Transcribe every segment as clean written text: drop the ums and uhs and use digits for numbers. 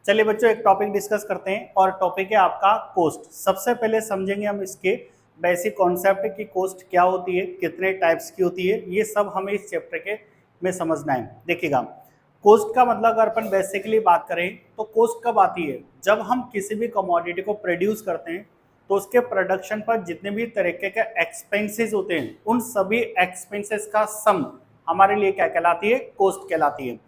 चलिए बच्चों एक टॉपिक डिस्कस करते हैं और टॉपिक है आपका कोस्ट। सबसे पहले समझेंगे हम इसके बेसिक कॉन्सेप्ट कि कोस्ट क्या होती है, कितने टाइप्स की होती है, ये सब हमें इस चैप्टर के में समझना है। देखिएगा, कोस्ट का मतलब अगर अपन बेसिकली बात करें तो कोस्ट कब आती है, जब हम किसी भी कमोडिटी को प्रोड्यूस करते हैं तो उसके प्रोडक्शन पर जितने भी तरीके के एक्सपेंसेस होते हैं उन सभी एक्सपेंसेस का सम हमारे लिए क्या कहलाती है, कोस्ट कहलाती है।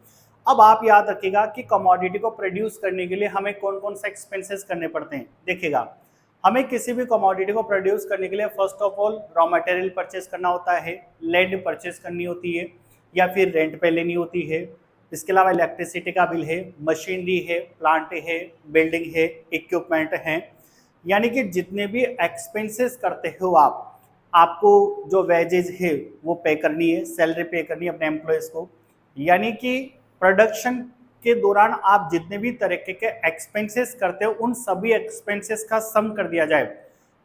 अब आप याद रखिएगा कि कमोडिटी को प्रोड्यूस करने के लिए हमें कौन कौन से एक्सपेंसेस करने पड़ते हैं। देखिएगा, हमें किसी भी कमोडिटी को प्रोड्यूस करने के लिए first of all raw material purchase करना होता है, लैंड परचेज करनी होती है या फिर रेंट पे लेनी होती है। इसके अलावा इलेक्ट्रिसिटी का बिल है, मशीनरी है, प्लांट है, बिल्डिंग है, इक्विपमेंट है। यानी कि जितने भी एक्सपेंसेस करते हो आपको जो वेजेज है वो पे करनी है, सैलरी पे करनी है अपने एम्प्लॉयज को। यानी कि प्रोडक्शन के दौरान आप जितने भी तरीके के एक्सपेंसेस करते हो उन सभी एक्सपेंसेस का सम कर दिया जाए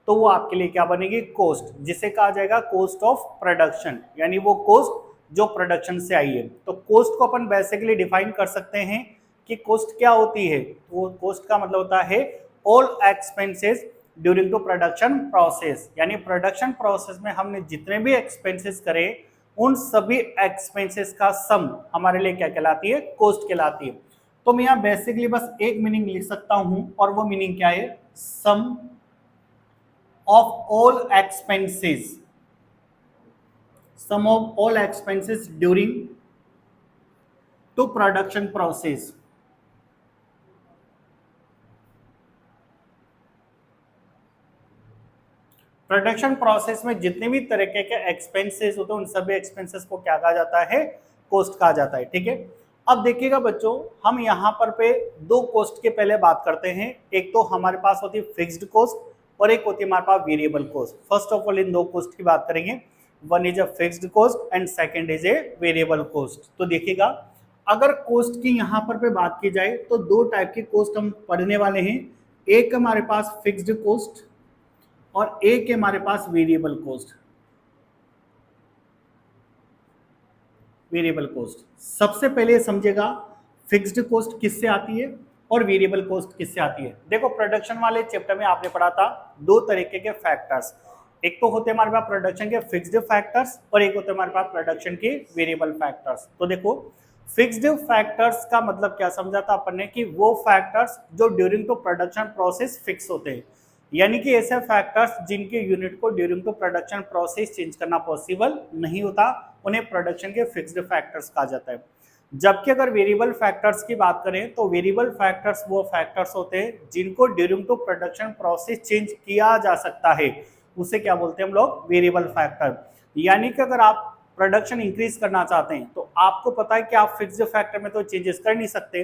तो वो आपके लिए क्या बनेगी, कोस्ट, जिसे कहा जाएगा कोस्ट ऑफ प्रोडक्शन, यानी वो कोस्ट जो प्रोडक्शन से आई है। तो कोस्ट को अपन बेसिकली डिफाइन कर सकते हैं कि कोस्ट क्या होती है। तो कोस्ट का मतलब होता है all expenses during to production process, यानी प्रोडक्शन प्रोसेस में हमने जितने भी एक्सपेंसेस करे उन सभी एक्सपेंसेस का सम हमारे लिए क्या कहलाती है, कोस्ट कहलाती है। तो मैं यहाँ बेसिकली बस एक मीनिंग लिख सकता हूं और वो मीनिंग क्या है, sum of all expenses, sum of all expenses during to production process. Production process में जितने भी तरीके के एक्सपेंसेस होते हैं उन सभी एक्सपेंसेस को क्या कहा जाता है, कोस्ट कहा जाता है। ठीक है, अब देखिएगा बच्चों, हम यहाँ पर पे दो कोस्ट के पहले बात करते हैं। एक तो हमारे पास होती है फिक्स्ड कोस्ट और एक होती है हमारे पास variable cost. First of all इन दो कोस्ट की बात करेंगे, one is a fixed cost and second is a variable cost. तो देखिएगा, अगर कोस्ट की यहाँ पर पे बात की जाए तो दो टाइप की कोस्ट हम पढ़ने वाले हैं। एक हमारे पास फिक्स्ड कोस्ट और एक है हमारे पास वेरिएबल कोस्ट। वेरिएबल कोस्ट सबसे पहले समझेगा फिक्स्ड कोस्ट किससे आती है और वेरिएबल कोस्ट किससे आती है। देखो, प्रोडक्शन वाले चैप्टर में आपने पढ़ा था दो तरीके के फैक्टर्स, एक तो होते हमारे पास प्रोडक्शन के फिक्स्ड फैक्टर्स और एक होते हमारे पास प्रोडक्शन के वेरिएबल फैक्टर्स। तो देखो, फिक्स्ड फैक्टर्स का मतलब क्या समझा था अपन ने कि वो फैक्टर्स जो during to production process fix होते हैं, यानी कि ऐसे फैक्टर्स जिनके यूनिट को during to production process change करना पॉसिबल नहीं होता, उन्हें प्रोडक्शन के फिक्स्ड फैक्टर्स कहा जाता है। जबकि अगर वेरिएबल फैक्टर्स की बात करें तो वेरिएबल फैक्टर्स वो फैक्टर्स होते हैं जिनको during to production process change किया जा सकता है, उसे क्या बोलते हैं हम लोग, वेरिएबल फैक्टर। यानी कि अगर आप प्रोडक्शन इंक्रीज करना चाहते हैं तो आपको पता है कि आप फिक्स्ड फैक्टर में तो चेंजेस कर नहीं सकते,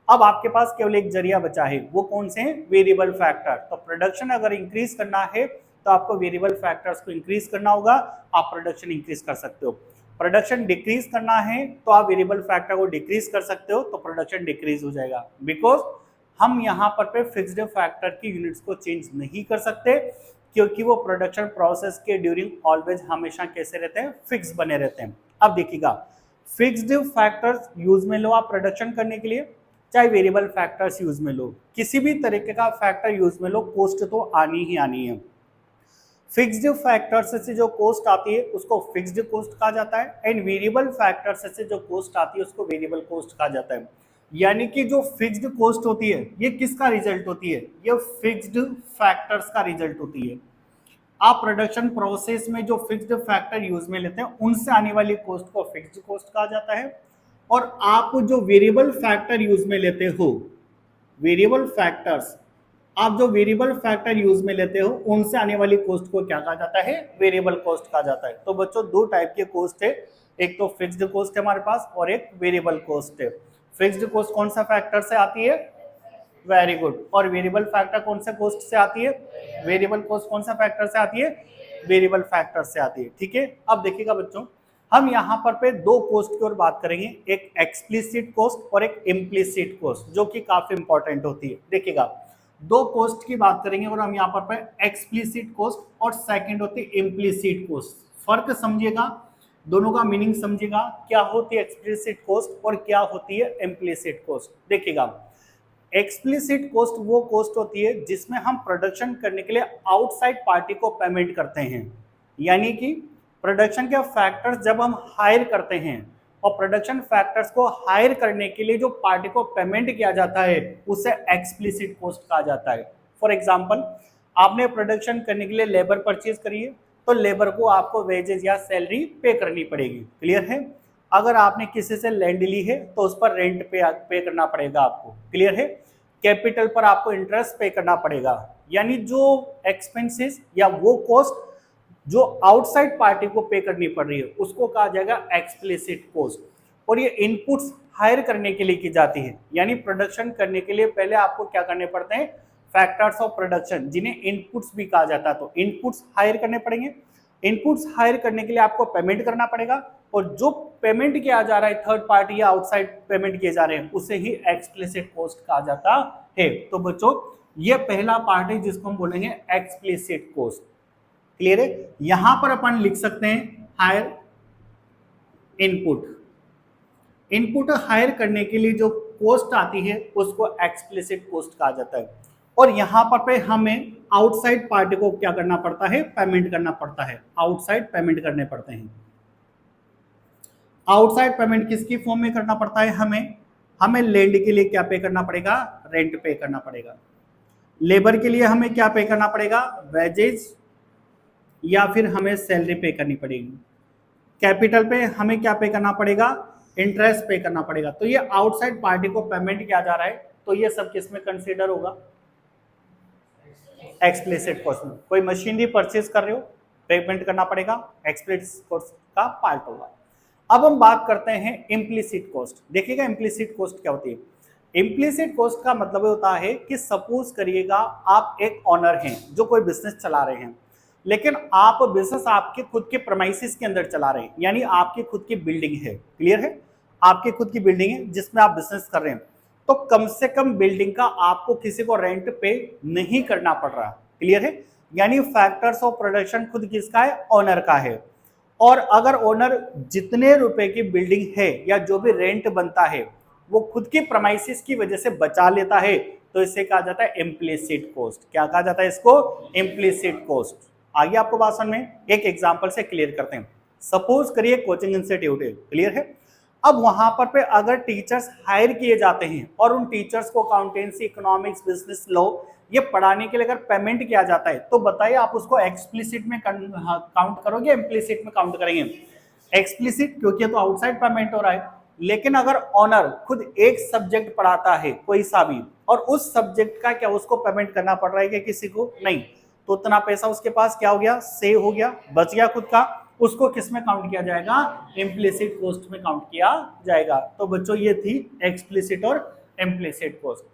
अब आपके पास केवल एक जरिया बचा है, वो कौन से हैं, वेरिएबल फैक्टर। तो प्रोडक्शन अगर इंक्रीज करना है तो आपको वेरिएबल फैक्टर्स को इंक्रीज करना होगा, आप प्रोडक्शन इंक्रीज कर सकते हो। प्रोडक्शन डिक्रीज करना है तो आप वेरिएबल फैक्टर को डिक्रीज कर सकते हो, तो प्रोडक्शन डिक्रीज हो जाएगा। बिकॉज हम यहाँ पर पे फिक्स्ड फैक्टर की यूनिट्स को चेंज नहीं कर सकते क्योंकि वो प्रोडक्शन प्रोसेस के ड्यूरिंग ऑलवेज हमेशा कैसे रहते हैं, फिक्स बने रहते हैं। अब देखिएगा, फिक्स्ड फैक्टर्स यूज में लो आप प्रोडक्शन करने के लिए, चाहे वेरिएबल फैक्टर्स यूज में लो, किसी भी तरीके का फैक्टर यूज में लो, कोस्ट तो आनी ही आनी है। फिक्स्ड फैक्टर्स से जो कोस्ट आती है उसको फिक्स्ड कोस्ट कहा जाता है एंड वेरिएबल फैक्टर्स से जो कोस्ट आती है उसको वेरिएबल कोस्ट कहा जाता है। यानी कि जो फिक्स्ड कोस्ट होती है ये किसका रिजल्ट होती है, ये फिक्स्ड फैक्टर्स का रिजल्ट होती है। आप प्रोडक्शन प्रोसेस में जो फिक्स्ड फैक्टर यूज में लेते हैं उनसे आने वाली कोस्ट को फिक्स्ड कोस्ट कहा जाता है, और आप जो वेरिएबल फैक्टर यूज में लेते हो, वेरिएबल फैक्टर्स, आप जो वेरिएबल फैक्टर यूज में लेते हो उनसे आने वाली कोस्ट को क्या कहा जाता है, वेरिएबल कोस्ट कहा जाता है। तो बच्चों दो टाइप के कोस्ट है, एक तो फिक्स्ड कोस्ट है हमारे पास और एक वेरिएबल कोस्ट है। फिक्स्ड कोस्ट कौन सा फैक्टर से आती है, वेरी गुड। और वेरिएबल फैक्टर कौन से कोस्ट से आती है, वेरिएबल कोस्ट कौन सा फैक्टर से आती है, वेरिएबल फैक्टर से आती है। ठीक है, अब देखिएगा बच्चों, हम यहाँ पर पे दो कोस्ट की ओर बात करेंगे, एक एक्सप्लिसिट कोस्ट और एक इम्प्लिसिट कोस्ट, जो कि काफी इंपॉर्टेंट होती है। देखिएगा, दो कोस्ट की बात करेंगे और हम यहाँ पर पे एक्सप्लिसिट कोस्ट और सेकंड होती है इम्प्लिसिट कोस्ट। फर्क समझिएगा, दोनों का मीनिंग समझिएगा, क्या होती है एक्सप्लिसिट कोस्ट और क्या होती है इम्प्लिसिट कोस्ट। देखिएगा, एक्सप्लिसिट कॉस्ट वो कॉस्ट होती है जिसमें हम प्रोडक्शन करने के लिए आउटसाइड पार्टी को पेमेंट करते हैं, यानी कि प्रोडक्शन के फैक्टर्स जब हम हायर करते हैं और प्रोडक्शन फैक्टर्स को हायर करने के लिए जो पार्टी को पेमेंट किया जाता है उसे एक्सप्लिसिट कॉस्ट कहा जाता है। फॉर एग्जांपल, आपने प्रोडक्शन करने के लिए लेबर परचेज करी है तो लेबर को आपको वेजेस या सैलरी पे करनी पड़ेगी, क्लियर है। अगर आपने किसी से लैंड ली है तो उस पर रेंट पे करना पड़ेगा आपको, क्लियर है। कैपिटल पर आपको इंटरेस्ट पे करना पड़ेगा, यानी जो एक्सपेंसेस या वो कॉस्ट जो आउटसाइड पार्टी को पे करनी पड़ रही है उसको कहा जाएगा एक्सप्लिसिट कॉस्ट। और ये इनपुट्स हायर करने के लिए की जाती है, यानी प्रोडक्शन करने के लिए पहले आपको क्या करने पड़ते हैं, फैक्टर्स ऑफ प्रोडक्शन जिन्हें इनपुट्स भी कहा जाता है, तो इनपुट्स हायर करने पड़ेंगे। इनपुट्स हायर करने के लिए आपको पेमेंट करना पड़ेगा और जो पेमेंट किया जा रहा है थर्ड पार्टी या आउटसाइड पेमेंट किए जा रहे हैं उसे ही एक्सप्लिसिट कॉस्ट कहा जाता है। तो बच्चों ये पहला पार्ट है जिसको हम बोलेंगे एक्सप्लिसिट कॉस्ट, क्लियर है। यहां पर अपन लिख सकते हैं हायर इनपुट। इनपुट हायर करने के लिए जो कॉस्ट आती है उसको एक्सप्लिसिट कॉस्ट कहा जाता है। और यहां पर पे हमें आउटसाइड पार्टी को क्या करना पड़ता है, पेमेंट करना पड़ता है, आउटसाइड पेमेंट करने पड़ते हैं। आउटसाइड पेमेंट किसकी फॉर्म में करना पड़ता है, हमें लैंड के लिए क्या पे करना पड़ेगा, रेंट पे करना पड़ेगा। लेबर के लिए हमें क्या पे करना पड़ेगा, वेजेस या फिर हमें सैलरी पे करनी पड़ेगी। कैपिटल पे हमें क्या पे करना पड़ेगा, इंटरेस्ट पे करना पड़ेगा। तो ये आउटसाइड पार्टी को पेमेंट किया जा रहा है, तो ये सब किस में कंसीडर होगा, एक्सप्लिसिट कॉस्ट में। कोई मशीनरी परचेज कर रहे हो, पेमेंट करना पड़ेगा, एक्सप्लिसिट कॉस्ट का पार्ट होगा। अब हम बात करते हैं इम्प्लिसिट कॉस्ट। देखिएगा इम्प्लिसिट कॉस्ट क्या होती है। इम्प्लिसिट कॉस्ट का मतलब होता है कि सपोज करिएगा आप एक ऑनर हैं जो कोई बिजनेस चला रहे हैं, लेकिन आप बिजनेस आपके खुद के प्रेमाइसेस के अंदर चला रहे हैं, यानी आपकी खुद की बिल्डिंग है, क्लियर है, आपकी खुद की बिल्डिंग है जिसमें आप बिजनेस कर रहे हैं। तो कम से कम बिल्डिंग का आपको किसी को रेंट पे नहीं करना पड़ रहा, क्लियर है। यानी फैक्टर्स ऑफ प्रोडक्शन खुद किसका है, ओनर का है। और अगर ओनर जितने रुपए की बिल्डिंग है या जो भी रेंट बनता है वो खुद की प्रेमाइसेस की वजह से बचा लेता है, तो इसे कहा जाता है इम्प्लिसिट कॉस्ट। क्या कहा जाता है इसको, इम्प्लिसिट कॉस्ट। आगे आपको बात समझ में, एक एग्जांपल से क्लियर करते हैं। सपोज करिए कोचिंग इंस्टीट्यूट है, क्लियर है। अब वहां पर पे अगर टीचर्स हायर किए जाते हैं और उन टीचर्स को अकाउंटेंसी, इकोनॉमिक्स, बिजनेस लॉ ये पढ़ाने के लिए अगर पेमेंट किया जाता है, तो बताइए आप उसको एक्सप्लिसिट में काउंट करोगे, इम्प्लिसिट में काउंट करेंगे। एक्सप्लिसिट क्योंकि तो आउटसाइड पेमेंट हो रहा है। लेकिन अगर ऑनर खुद एक सब्जेक्ट पढ़ाता है कोई सा भी और उस सब्जेक्ट का क्या उसको पेमेंट करना पड़ रहा है कि किसी को नहीं, तो उतना पैसा उसके पास क्या हो गया, सेव हो गया, बच गया खुद का, उसको किस में काउंट किया जाएगा, इम्प्लिसिट कॉस्ट में काउंट किया जाएगा। तो बच्चों ये थी एक्सप्लिसिट और इम्प्लिसिट कॉस्ट।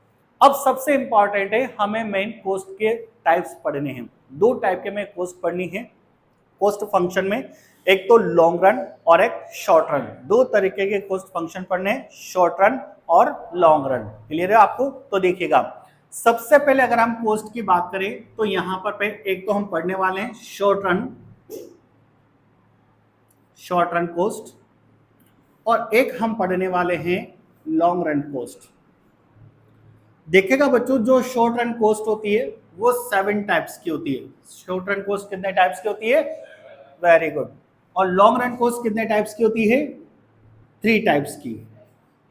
अब सबसे इंपॉर्टेंट है, हमें मेन कॉस्ट के टाइप्स पढ़ने हैं। दो टाइप के में कॉस्ट पढ़नी है कॉस्ट फंक्शन में, एक तो लॉन्ग रन और एक शॉर्ट रन। दो तरीके के कॉस्ट फंक्शन पढ़ने हैं, शॉर्ट रन और लॉन्ग रन, क्लियर है आपको। तो देखिएगा सबसे पहले अगर हम कॉस्ट की बात करें तो यहां पर एक तो हम पढ़ने वाले हैं शॉर्ट रन कॉस्ट और एक हम पढ़ने वाले हैं लॉन्ग रन कॉस्ट। देखिएगा बच्चों जो शॉर्ट रन कॉस्ट होती है वो 7 टाइप्स की होती है। शॉर्ट रन कॉस्ट कितने टाइप्स की होती है, वेरी गुड। और लॉन्ग रन कॉस्ट कितने टाइप्स की होती है, 3 टाइप्स की।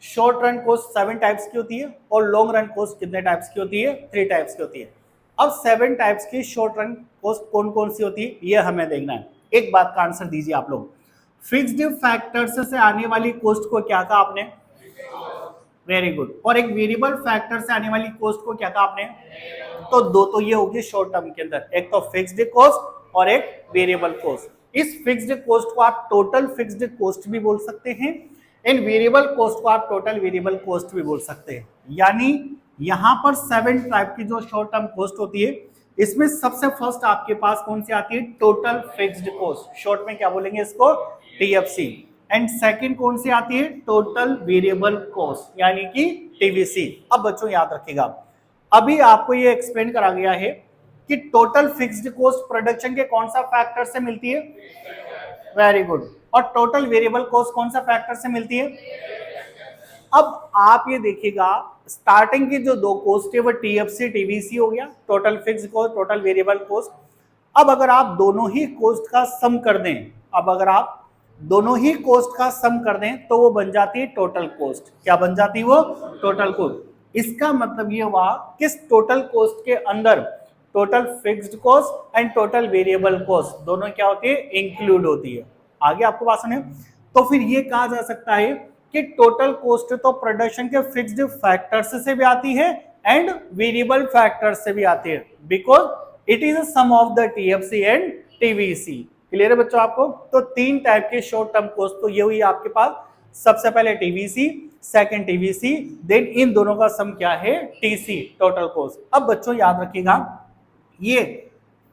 शॉर्ट रन कॉस्ट 7 टाइप्स की होती है और लॉन्ग रन कॉस्ट कितने टाइप्स की होती है, 3 टाइप्स की होती है। अब 7 टाइप्स की शॉर्ट रन कॉस्ट कौन कौन सी होती है ये हमें देखना है। एक बात का आंसर दीजिए आप लोग, फिक्स्ड फैक्टर्स से आने वाली कॉस्ट को क्या कहा आपने, वेरी गुड। और एक वेरिएबल फैक्टर से आने वाली कॉस्ट को क्या कहा आपने, तो दो तो ये होगी शॉर्ट टर्म के अंदर, एक तो फिक्स्ड कॉस्ट और एक वेरिएबल कॉस्ट। इस फिक्स्ड कॉस्ट को आप टोटल फिक्स्ड कॉस्ट भी बोल सकते हैं, इन वेरिएबल कॉस्ट को आप टोटल वेरिएबल कॉस्ट भी बोल सकते हैं। यानी यहां पर 7 टाइप की जो शॉर्ट टर्म कॉस्ट होती है, इसमें सबसे फर्स्ट आपके पास कौन सी आती है, टोटल फिक्स्ड कॉस्ट, शॉर्ट में क्या बोलेंगे इसको, टीएफसी। एंड सेकंड कौन सी आती है, टोटल वेरिएबल कॉस्ट यानी कि टीवीसी। अब बच्चों याद रखिएगा, अभी आपको ये एक्सप्लेन करा गया है कि टोटल फिक्स्ड कॉस्ट प्रोडक्शन के कौन सा फैक्टर से मिलती है, वेरी गुड। और टोटल वेरिएबल कॉस्ट कौन सा फैक्टर से मिलती है। अब आप ये देखिएगा स्टार्टिंग की जो दो कॉस्ट है वो टीएफसी टीवीसी हो गया, total fixed cost total variable cost. अब अगर आप दोनों ही कॉस्ट का सम कर दें, अब अगर आप दोनों ही कॉस्ट का सम कर दें तो वो बन जाती है टोटल कॉस्ट। क्या बन जाती है वो? Total cost. इसका मतलब ये हुआ किस टोटल कॉस्ट के अंदर total fixed cost and total variable cost दोनों क्या होती है? इंक्लूड होती है। आगे आपको बात सुनिए, तो फिर ये कहा जा सकता है कि टोटल कॉस्ट तो प्रोडक्शन के फिक्स्ड फैक्टर्स से भी आती है एंड वेरिएबल फैक्टर्स से भी आती है, because it is a sum of the TFC and TVC. Clear है बच्चों आपको? तो तीन टाइप के शॉर्ट टर्म कॉस्ट तो ये हुई आपके पास, सबसे पहले TVC, second TVC, then in दोनों का सम क्या है? TC, total cost. अब बच्चों याद रखिएगा ये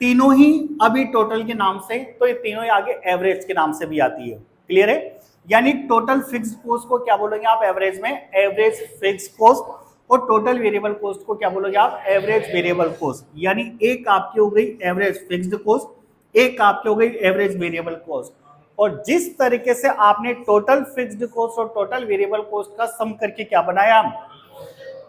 तीनों ही अभी टोटल के नाम से, तो ये तीनों ही आगे एवरेज के नाम से भी आती है। क्लियर है? यानी टोटल फिक्स्ड कॉस्ट को क्या बोलोगे आप एवरेज में? Average fixed cost. और टोटल वेरिएबल कॉस्ट को क्या बोलोगे आप? Average variable cost. यानी एक आपकी हो गई एवरेज फिक्स्ड कॉस्ट, एक आपकी हो गई एवरेज वेरिएबल कॉस्ट। और जिस तरीके से आपने टोटल फिक्स्ड कॉस्ट और टोटल वेरिएबल कॉस्ट का सम करके क्या बनाया,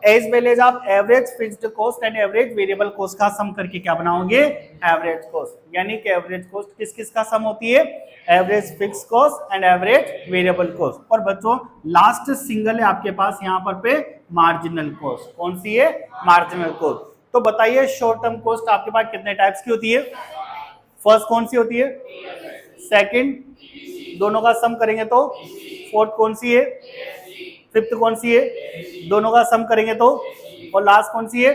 एज वेल एज आप average fixed cost and average variable cost का सम करके क्या बनाओगे? Average cost. यानी कि एवरेज कॉस्ट किस किस का सम होती है? Average fixed cost and average variable cost. और बच्चों लास्ट सिंगल है आपके पास यहाँ पर पे मार्जिनल कॉस्ट। कौन सी है? Marginal cost. तो बताइए शॉर्ट टर्म कॉस्ट आपके पास कितने टाइप्स की होती है? फर्स्ट कौन सी होती है? सेकंड, दोनों का सम करेंगे तो। फोर्थ कौन सी है? फिफ्थ कौन सी है? दोनों का सम करेंगे तो। और लास्ट कौन सी है?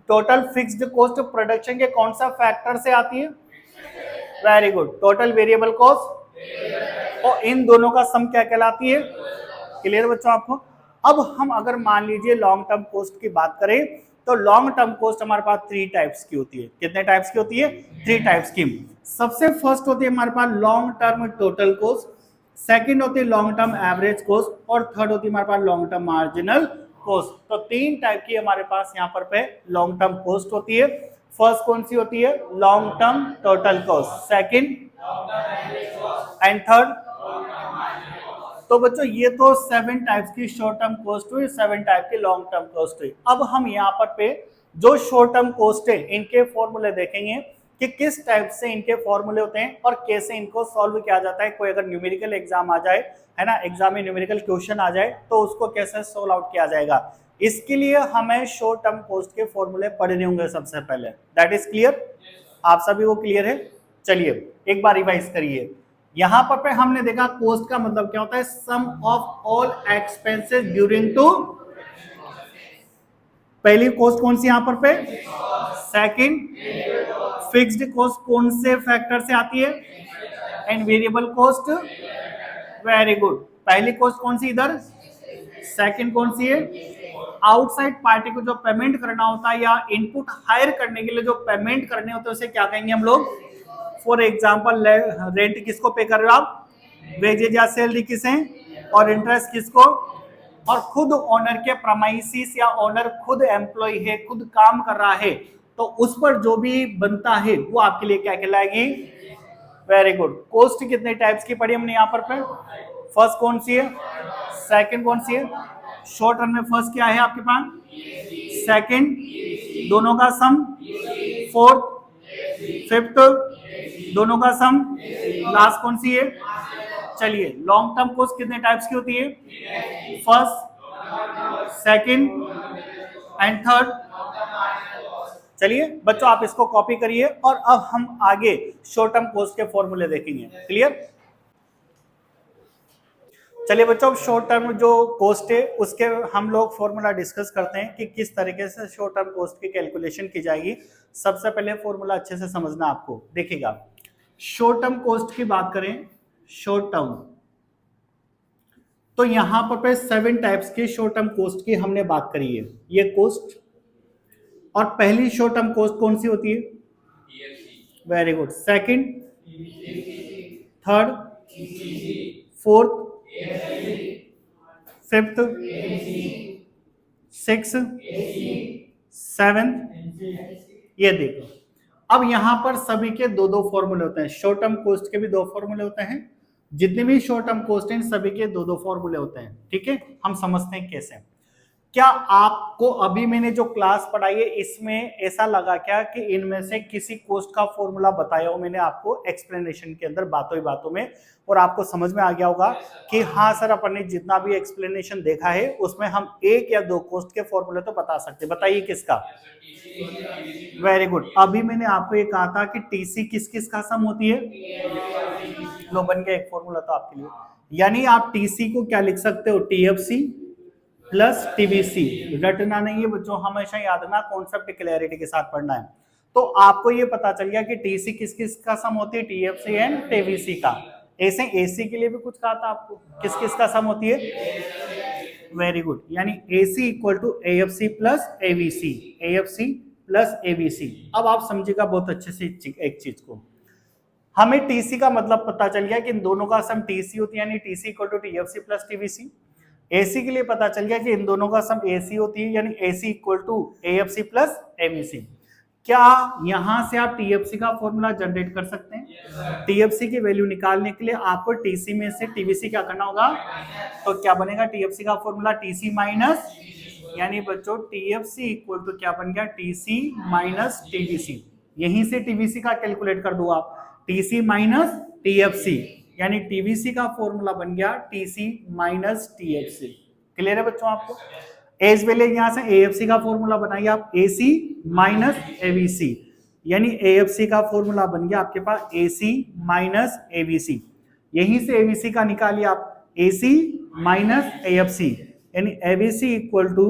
टोटल फिक्स्ड कॉस्ट प्रोडक्शन के कौन सा फैक्टर से आती है? Very good, total variable cost. और इन दोनों का सम क्या कहलाती है? क्लियर बच्चों आपको? अब हम अगर मान लीजिए लॉन्ग टर्म कॉस्ट की बात करें तो लॉन्ग टर्म कॉस्ट हमारे पास थ्री टाइप्स की होती है। कितने टाइप्स की होती है? थ्री टाइप्स की। सबसे फर्स्ट होती है हमारे पास long term total cost, second होती है लॉन्ग टर्म एवरेज कॉस्ट और थर्ड होती है हमारे पास लॉन्ग टर्म मार्जिनल कॉस्ट। तो तीन टाइप की हमारे पास यहाँ पर पे लॉन्ग टर्म कॉस्ट होती है। फर्स्ट कौन सी होती है? Long term total cost, second and third. तो बच्चों ये तो 7 टाइप्स की शॉर्ट टर्म कॉस्ट हुई, 7 टाइप की लॉन्ग टर्म कॉस्ट हुई। अब हम यहाँ पर पे जो शॉर्ट टर्म कॉस्ट है इनके फॉर्मूले देखेंगे कि किस टाइप से इनके फॉर्मूले होते हैं और कैसे इनको सॉल्व किया जाता है। कोई अगर न्यूमेरिकल एग्जाम आ जाए, है ना, एग्जाम में न्यूमेरिकल क्वेश्चन आ जाए तो उसको कैसे सॉल्व आउट किया जाएगा, इसके लिए हमें शॉर्ट टर्म कॉस्ट के फॉर्मूले पढ़ने होंगे सबसे पहले। That is clear? आप सभी को क्लियर है? चलिए एक बार रिवाइज करिए। यहां पर हमने देखा कॉस्ट का मतलब क्या होता है? Sum of all expenses during two. पहली कॉस्ट कौन सी यहां पर पे? सेकंड, फिक्स्ड कॉस्ट कौन से फैक्टर से आती है? And variable cost. Very good, पहली कॉस्ट कौन सी इधर? सेकंड कौन सी है? आउटसाइड पार्टी को जो पेमेंट करना होता है या इनपुट हायर करने के लिए जो पेमेंट करने होते हैं उसे क्या कहेंगे हम लोग? फॉर एग्जाम्पल रेंट किसको पे कर रहे हो आप? वेजेज या सैलरी किसे? और इंटरेस्ट किसको? और खुद ओनर के प्रमाइसिस या ओनर खुद एम्प्लॉय है, खुद काम कर रहा है, तो उस पर जो भी बनता है वो आपके लिए क्या कहलाएगी? Very good. कॉस्ट कितने टाइप्स की पढ़ी हमने यहाँ पर? फर्स्ट कौन सी है? सेकंड कौन सी है? शॉर्ट रन में फर्स्ट क्या है आपके पास? सेकंड, दोनों का सम। फोर्थ, फिफ्थ, दोनों का सम। लास्ट कौन सी है? चलिए लॉन्ग टर्म कॉस्ट कितने टाइप्स की होती है? First, second and third. चलिए बच्चों आप इसको कॉपी करिए और अब हम आगे शॉर्ट टर्म कॉस्ट के फॉर्मूले देखेंगे। क्लियर? चलिए बच्चों अब शॉर्ट टर्म जो कॉस्ट है उसके हम लोग फॉर्मूला डिस्कस करते हैं कि किस तरीके से शॉर्ट टर्म कॉस्ट की कैलकुलेशन की जाएगी। सबसे पहले फॉर्मूला अच्छे से समझना आपको। देखिएगा शॉर्ट टर्म कॉस्ट की बात करें, शॉर्ट टर्म, तो यहां पर 7 टाइप्स की शॉर्ट टर्म कॉस्ट की हमने बात करी है। ये कॉस्ट, और पहली शॉर्ट टर्म कॉस्ट कौन सी होती है? Very good. Second, third, fourth, fifth, six, seventh. ये देखो अब यहां पर सभी के दो दो फॉर्मूले होते हैं। शॉर्ट टर्म कॉस्ट के भी दो फॉर्मूले होते हैं जितने भी शॉर्ट टर्म कॉस्ट हैं सभी के दो दो फॉर्मूले होते हैं, ठीक है। हम समझते हैं कैसे। क्या आपको अभी मैंने जो क्लास पढ़ाई है इसमें ऐसा लगा क्या कि इनमें से किसी कॉस्ट का फॉर्मूला बताया हो मैंने आपको एक्सप्लेनेशन के अंदर बातों ही बातों में, और आपको समझ में आ गया होगा कि हाँ सर अपन ने जितना भी एक्सप्लेनेशन देखा है उसमें हम एक या दो कॉस्ट के फॉर्मूले तो बता सकते। बताइए किसका? Very good. अभी मैंने आपको ये कहा था कि टीसी किस किस का सम होती है। लो बन गया एक फॉर्मूला तो आपके लिए। यानी आप टीसी को क्या लिख सकते हो? TFC plus TVC. रटना नहीं है बच्चों, हमेशा याद रखना, कॉन्सेप्ट क्लैरिटी के साथ पढ़ना है। तो आपको ये पता चल गया कि टीसी किस किस का सम होती है, टीएफसी एंड टीवीसी का। ऐसे एसी के लिए भी कुछ कहा था आपको, किस किस का सम होती है? Very good. यानी AC equal to AFC plus AVC, AFC plus AVC। अब आप समझिएगा बहुत अच्छे से एक चीज को, हमें टीसी का मतलब पता चल गया कि इन दोनों का सम टीसी होती है, यानी TC equal to TFC plus TVC. AC के लिए पता चल गया कि इन दोनों का सम एसी होती है, यानी AC equal to AFC plus AVC. क्या यहां से आप टीएफसी का फॉर्मूला जनरेट कर सकते हैं? टीएफसी की वैल्यू निकालने के लिए आपको टीसी में से टीवीसी क्या करना होगा? तो क्या बनेगा टीएफसी का फॉर्मूला? टीसी माइनस, यानी बच्चों टीएफसी इक्वल टू क्या बन गया? TC minus TVC. यहीं से टीवीसी का कैलकुलेट कर दो आप, टीसी माइनस टीएफसी, यानी टीवीसी का फॉर्मूला बन गया टीसी माइनस टीएफसी। क्लियर है बच्चों आपको? एज वेले यहां से एएफसी का फॉर्मूला बनाइए आप, एसी माइनस एवीसी, यानी एएफसी का फॉर्मूला बन गया आपके पास एसी माइनस एवीसी। यहीं से एवीसी का निकालिए आप, एसी माइनस एएफसी, यानी AVC equal to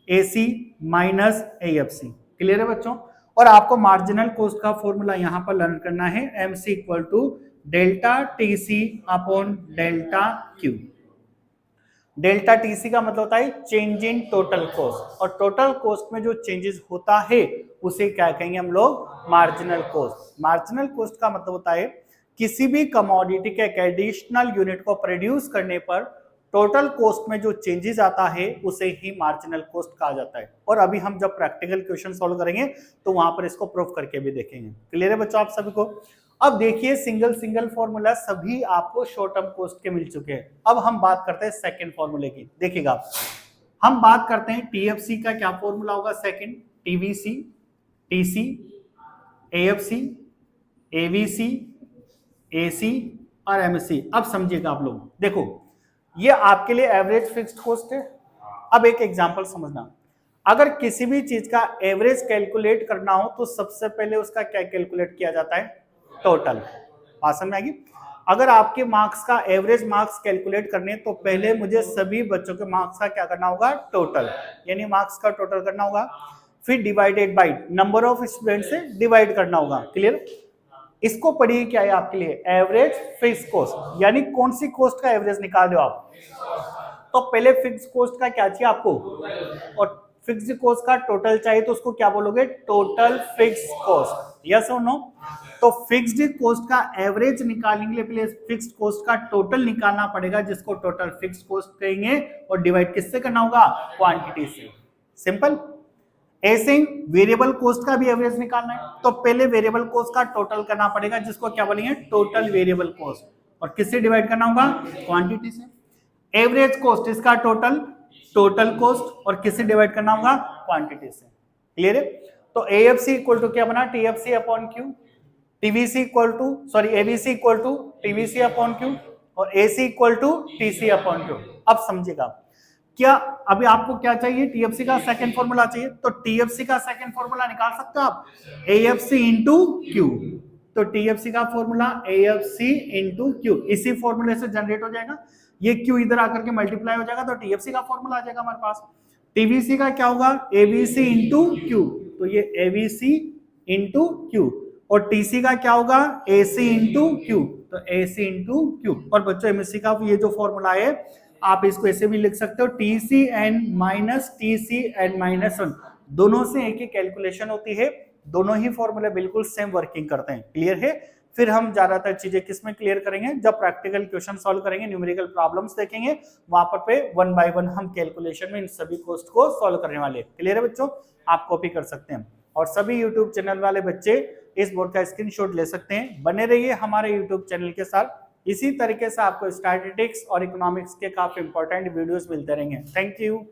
AC minus AFC. Clear है बच्चों? और आपको मार्जिनल कॉस्ट का फॉर्मूला यहां पर लर्न करना है, MC equal to delta TC upon delta Q. Delta TC का मतलब होता है चेंज इन टोटल कॉस्ट, और टोटल कॉस्ट में जो चेंजेस होता है उसे क्या कहेंगे हम लोग? Marginal cost. मार्जिनल कॉस्ट का मतलब होता है किसी भी कमोडिटी के एडिशनल यूनिट को प्रोड्यूस करने पर टोटल कॉस्ट में जो चेंजेस आता है उसे ही मार्जिनल कॉस्ट कहा जाता है। और अभी हम जब प्रैक्टिकल क्वेश्चन सॉल्व करेंगे तो वहां पर इसको प्रूफ करके भी देखेंगे। क्लियर है बच्चों आप सभी को? अब देखिए सिंगल सिंगल फॉर्मूला सभी आपको शॉर्ट टर्म कॉस्ट के मिल चुके हैं। अब हम बात करते हैं सेकंड फॉर्मूले की। देखिएगा हम बात करते हैं टीएफसी का क्या फॉर्मूला होगा? Second, TVC, TC, AFC, AVC, AC और एमसी। अब समझिएगा आप लोग, देखो ये आपके लिए एवरेज फिक्स्ड कॉस्ट है। अब एक एग्जांपल समझना, अगर किसी भी चीज का एवरेज कैलकुलेट करना हो तो सबसे पहले उसका क्या कैलकुलेट किया जाता है? टोटल। बात समझ में आएगी? अगर आपके मार्क्स का एवरेज मार्क्स कैलकुलेट करने तो पहले मुझे सभी बच्चों के मार्क्स का क्या करना होगा? टोटल, यानी मार्क्स का टोटल करना होगा, फिर divided by number of student से डिवाइड करना होगा। क्लियर? इसको पढ़िए क्या है आपके लिए? एवरेज फिक्स्ड कॉस्ट, यानी कौन सी कॉस्ट का एवरेज निकाल रहे हो आप? तो पहले फिक्स्ड कॉस्ट का क्या चाहिए आपको? और फिक्स्ड कॉस्ट का टोटल चाहिए तो उसको क्या बोलोगे? Total fixed cost. यस और नो? तो फिक्स्ड कॉस्ट का एवरेज निकालने के लिए पहले फिक्स्ड कॉस्ट का टोटल निकालना पड़ेगा, जिसको टोटल फिक्स्ड कॉस्ट कहेंगे, और डिवाइड किससे करना होगा? क्वांटिटी से। सिंपल। ऐसे ही वेरिएबल कॉस्ट का भी एवरेज निकालना है तो पहले वेरिएबल कॉस्ट का टोटल करना पड़ेगा, जिसको क्या बोलेंगे? टोटल वेरिएबल कॉस्ट, और किससे डिवाइड करना होगा? क्वांटिटी से। एवरेज कॉस्ट इसका टोटल, टोटल कॉस्ट, और किससे डिवाइड करना होगा? क्वांटिटी से। क्लियर है? तो एएफसी इक्वल टू क्या बना? TFC upon Q. TVC equal to sorry AVC equal to TVC upon Q, और AC equal to TC upon Q. अब समझिएगा क्या अभी आपको क्या चाहिए? टीएफसी का सेकंड फॉर्मूला चाहिए, तो टीएफसी का सेकंड फॉर्मूला निकाल सकते हो आप, एएफसी इंटू क्यू। तो टीएफसी का फॉर्मूला एएफसी इंटू क्यू, इसी फॉर्मूले से जनरेट हो जाएगा। ये क्यू इधर आकर के मल्टीप्लाई हो जाएगा तो टीएफसी का फॉर्मूला आ जाएगा हमारे पास। टीवीसी का क्या होगा? एबीसी इंटू क्यू, तो ये एबीसी इंटू क्यू, और टीसी का क्या होगा? एसी इंटू क्यू, तो एसी इंटू क्यू। और बच्चों एमएससी का ये जो फॉर्मूला है आप इसको ऐसे भी लिख सकते हो, TC n minus TC n minus one, दोनों से एक ही कैलकुलेशन होती है, दोनों ही फॉर्मूले बिल्कुल सेम वर्किंग करते हैं। क्लियर है? फिर हम ज्यादातर चीजें किसमें क्लियर करेंगे? जब प्रैक्टिकल क्वेश्चन सॉल्व करेंगे, न्यूमेरिकल प्रॉब्लम्स देखेंगे, वहां पर पे वन बाय वन हम कैलकुलेशन में इन सभी कॉस्ट को सॉल्व करने वाले। क्लियर है बच्चों? आप कॉपी कर सकते हैं, और सभी यूट्यूब चैनल वाले बच्चे इस बोर्ड का स्क्रीनशॉट ले सकते हैं। बने रहिए हमारे यूट्यूब चैनल के साथ, इसी तरीके से आपको स्टैटिस्टिक्स और इकोनॉमिक्स के काफी इंपॉर्टेंट वीडियोस मिलते रहेंगे। Thank you.